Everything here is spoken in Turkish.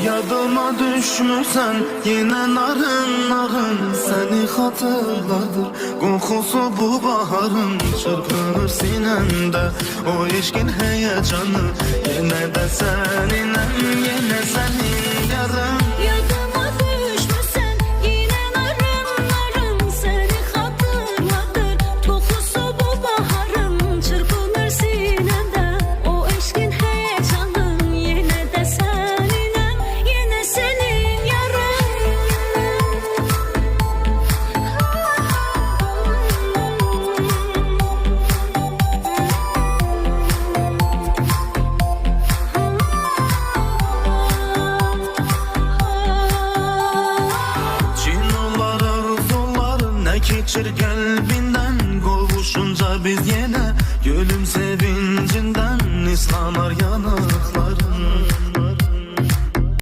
Yadıma düşmüşsen yine narın narın, seni hatırladır kokusu bu baharın. Çırpınır sinemde o işkin heyecanı, yine de seninem, yine senin yarın. Yadıma düşmüşsen yine narın narın, seni hatırladır kokusu bu baharın. Çırpınır sinemde o eşkin heyecanın, yine de seninem, yine senin yarın. Çinolar arzular ne geçir kalbinden, kovuşunca biz